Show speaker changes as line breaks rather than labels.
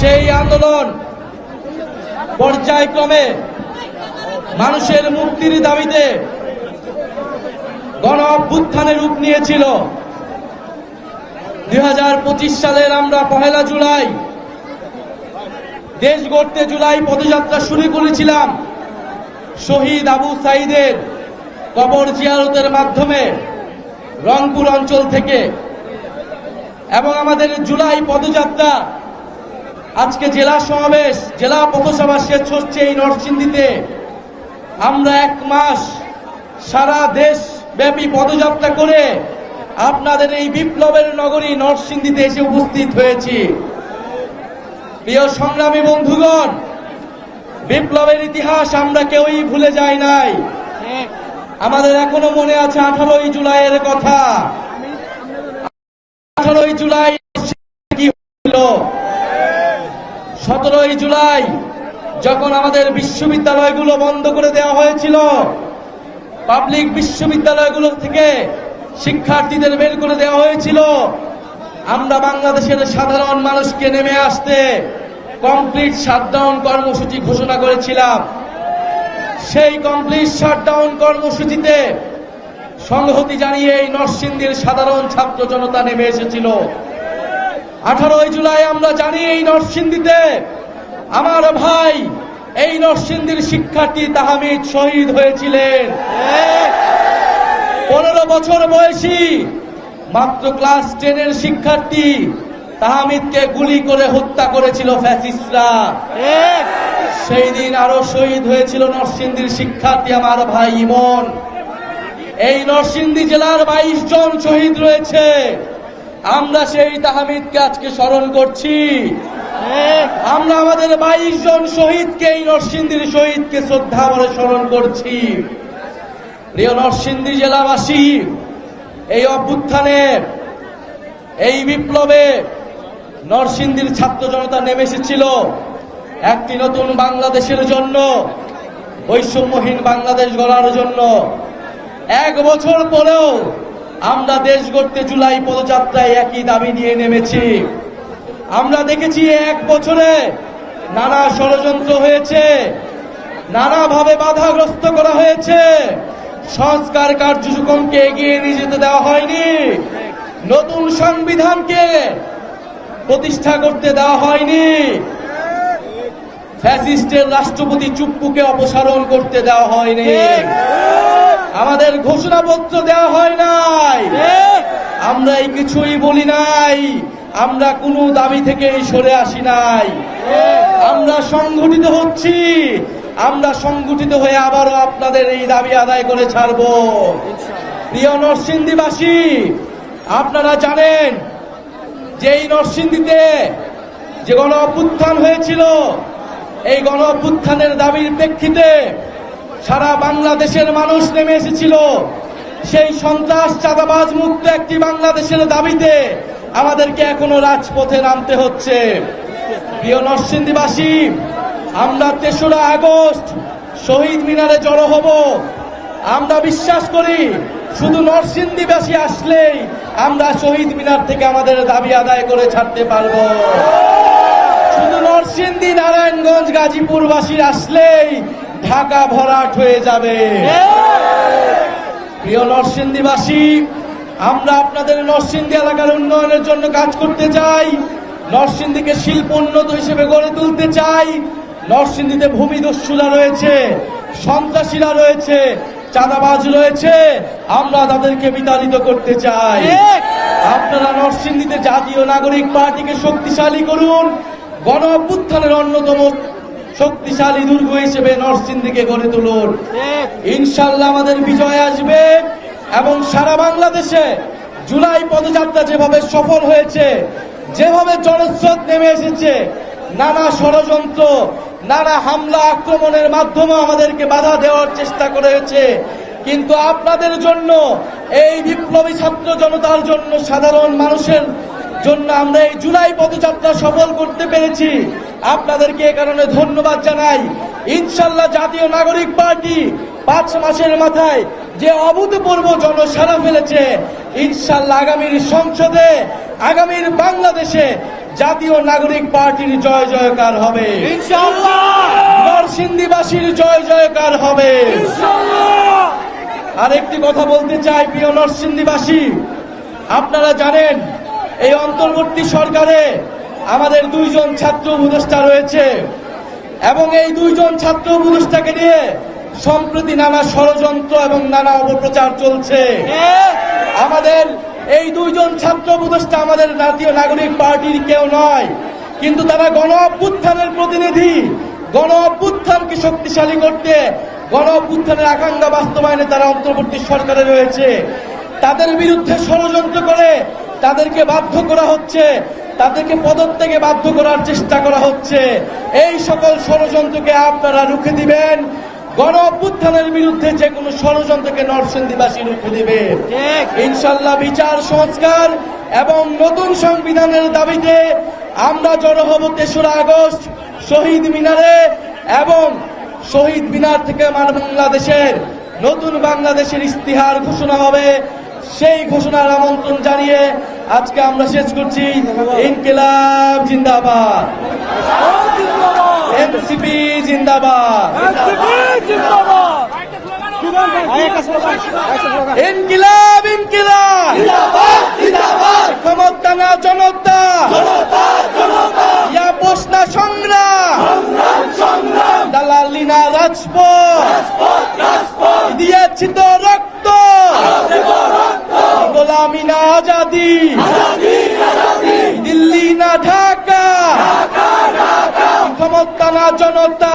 সেই আন্দোলন পর্যায়ক্রমে মানুষের মুক্তির দাবিতে গণ অভ্যুত্থানের রূপ নিয়েছিল। 2025 সালের আমরা 1 জুলাই দেশ গড়তে জুলাই পদযাত্রা শুরু করেছিলাম শহীদ আবু সাঈদের কবর জিয়ারতের মাধ্যমে রংপুর অঞ্চল থেকে। এবং আমাদের জুলাই পদযাত্রা আজকে জেলা সমাবেশ, জেলা পথসভা শেষ হচ্ছে এই নরসিংদীতে। আমরা 1 মাস সারা দেশ ব্যাপী পদযাত্রা করে আপনাদের এই বিপ্লবের নগরী নরসিংদীতে এসে উপস্থিত হয়েছি। প্রিয় সংগ্রামী বন্ধুগণ, বিপ্লবের ইতিহাস আমরা কেউই ভুলে যাই নাই। আমাদের এখনো মনে আছে 18 জুলাইয়ের কথা। 18 জুলাই কি হলো? 17 জুলাই যখন আমাদের বিশ্ববিদ্যালয়গুলো বন্ধ করে দেওয়া হয়েছিল, পাবলিক বিশ্ববিদ্যালয়গুলো থেকে শিক্ষার্থীদের বের করে দেওয়া হয়েছিল, আমরা বাংলাদেশের সাধারণ মানুষকে নেমে আসতে কমপ্লিট শাটডাউন কর্মসূচি ঘোষণা করেছিলাম। সেই কমপ্লিট শাটডাউন কর্মসূচিতে সংহতি জানিয়ে এই নরসিংদীর সাধারণ ছাত্র জনতা নেমে এসেছিল। 18 জুলাই আমরা জানি এই নরসিংদীতে আমার ভাই, এই নরসিংদীর শিক্ষার্থী তাহমিদ শহীদ হয়েছিলেন। 15 বছর বয়সী মাত্র ক্লাস 10 শিক্ষার্থী তাহমিদকে গুলি করে হত্যা করেছিল ফ্যাসিস্টরা। সেই দিন আরো শহীদ হয়েছিল নরসিংদীর শিক্ষার্থী আমার ভাই ইমন। এই নরসিংদী জেলার 22 জন শহীদ রয়েছে। আমরা সেই তাহমিদকে আজকে স্মরণ করছি। আমরা আমাদের 22 জন শহীদকে, এই নরসিংদীর শহীদকে শ্রদ্ধা ভরে স্মরণ করছি। প্রিয় নরসিংদী জেলাবাসী, এই অভ্যুত্থানে, এই বিপ্লবে নরসিংদীর ছাত্র জনতা নেমে এসেছিল একটি নতুন বাংলাদেশের জন্য, বৈষম্যহীন বাংলাদেশ গড়ার জন্য। 1 বছর পরেও আমরা দেশ গড়তে জুলাই পদযাত্রায় একই দাবি নিয়ে নেমেছি। আমরা দেখেছি 1 বছরে নানা ষড়যন্ত্র হয়েছে, নানাভাবে বাধাগ্রস্ত করা হয়েছে। সংস্কার কার্যক্রমকে এগিয়ে নিয়ে যেতে দেওয়া হয়নি, নতুন সংবিধানকে প্রতিষ্ঠা করতে দেওয়া হয়নি, ফ্যাসিস্টের রাষ্ট্রপতি চুপ্পুকে অপসারণ করতে দেওয়া হয়নি, আমাদের ঘোষণাপত্র দেওয়া হয় নাই। আমরা এই কিছুই বলি নাই, আমরা কোনো দাবি থেকে সরে আসি নাই। আমরা সংগঠিত হচ্ছি, আমরা সংগঠিত হয়ে আবারও আপনাদের এই দাবি আদায় করে ছাড়ব। প্রিয় নরসিংদীবাসী, আপনারা জানেন যে এই নরসিংদীতে যে গণ অভ্যুত্থান হয়েছিল, এই গণ অভ্যুত্থানের দাবির প্রেক্ষিতে সারা বাংলাদেশের মানুষ নেমে এসেছিল। সেই সন্ত্রাস চাঁদাবাজ মুক্ত একটি বাংলাদেশের দাবিতে আমাদেরকে এখনো রাজপথে নামতে হচ্ছে। প্রিয় নরসিংদীবাসী, আমরা 3রা আগস্ট শহীদ মিনারে জড়ো হব। আমরা বিশ্বাস করি শুধু নরসিংদীবাসী আসলেই আমরা শহীদ মিনার থেকে আমাদের দাবি আদায় করে ছাড়তে পারব। শুধু নরসিংদী, নারায়ণগঞ্জ, গাজীপুরবাসী আসলেই ঢাকা ভরাট হয়ে যাবে। প্রিয় নরসিংদীবাসী, আমরা আপনাদের নরসিংদী এলাকার উন্নয়নের জন্য কাজ করতে চাই। নরসিংদীকে শিল্প উন্নত হিসেবে গড়ে তুলতে চাই। নরসিংদীতে ভূমিদস্যুরা রয়েছে, সন্ত্রাসীরা রয়েছে, চাঁদাবাজ রয়েছে, আমরা তাদেরকে বিতাড়িত করতে চাই। আপনারা নরসিংদীতে জাতীয় নাগরিক পার্টিকে শক্তিশালী করুন। গণ অভ্যুত্থানের অন্যতম শক্তিশালী দুর্গ হিসেবে নরসিংদীকে গড়ে তুলুন। ইনশাআল্লাহ আমাদের বিজয় আসবে এবং সারা বাংলাদেশে জুলাই পদযাত্রা যেভাবে সফল হয়েছে, যেভাবে জনস্রোত নেমে এসেছে, নানা ষড়যন্ত্র, নানা হামলা আক্রমণের মাধ্যমে আমাদেরকে বাধা দেওয়ার চেষ্টা করেছে, কিন্তু আপনাদের জন্য, এই বিপ্লবী ছাত্র জনতার জন্য, সাধারণ মানুষের জন্য আমরা এই জুলাই পদযাত্রা সফল করতে পেরেছি। আপনাদেরকে এ কারণে ধন্যবাদ জানাই। ইনশাআল্লাহ জাতীয় নাগরিক পার্টি 5 মাসের মাথায় যে অভূতপূর্ব জনসাড়া ফেলেছে, ইনশাআল্লাহ আগামীর সংসদে, আগামীর বাংলাদেশে জাতীয় নাগরিক পার্টির জয় জয়কার হবে,
ইনশাআল্লাহ,
নরসিংদীবাসীর জয় জয়কার হবে।
ইনশাআল্লাহ।
আর একটি কথা বলতে চাই, প্রিয় নরসিংদীবাসী, আপনারা জানেন এই অন্তর্বর্তী সরকারে আমাদের 2 জন ছাত্র উপদেষ্টা রয়েছে এবং এই 2 জন ছাত্র উপদেষ্টাকে নিয়ে সম্প্রতি নানা ষড়যন্ত্র এবং নানা অপপ্রচার চলছে। আমাদের এই 2 জন ছাত্র উপদেষ্টা আমাদের জাতীয় নাগরিক পার্টির কেউ নয়, কিন্তু তারা গণ অভ্যুত্থানের প্রতিনিধি। গণ অভ্যুত্থানকে শক্তিশালী করতে, গণ অভ্যুত্থানের আকাঙ্ক্ষা বাস্তবায়নে তারা অন্তর্বর্তী সরকারে রয়েছে। তাদের বিরুদ্ধে ষড়যন্ত্র করে তাদেরকে বাধ্য করা হচ্ছে, তাদেরকে পদত্যাগে বাধ্য করার চেষ্টা করা হচ্ছে। এই সকল ষড়যন্ত্রকে আপনারা রুখে দিবেন। গণ অভ্যুত্থানের বিরুদ্ধে যে কোনো ষড়যন্ত্রকে নরসিংদীবাসী রুখে দিবে ইনশাআল্লাহ। বিচার সংস্কার এবং নতুন সংবিধানের দাবিতে আমরা জড়ো হব 3রা আগস্ট শহীদ মিনারে, এবং শহীদ মিনার থেকে বাংলাদেশের নতুন বাংলাদেশের ইস্তিহার ঘোষণা হবে। সেই ঘোষণার আমন্ত্রণ জানিয়ে আজকে আমরা শেষ করছি। ইনকিলাব জিন্দাবাদ, এনসিপি জিন্দাবাদ, ইনকিলাব ইনকিলাব, ক্ষমতা না জনতা, ইয়া পোষনা সংগ্রাম, দালালি না রাজপথ, দিয়েছি তো রক্ত, গোলামি না আজাদি, দিল্লি না ঢাকা, ক্ষমতা না জনতা,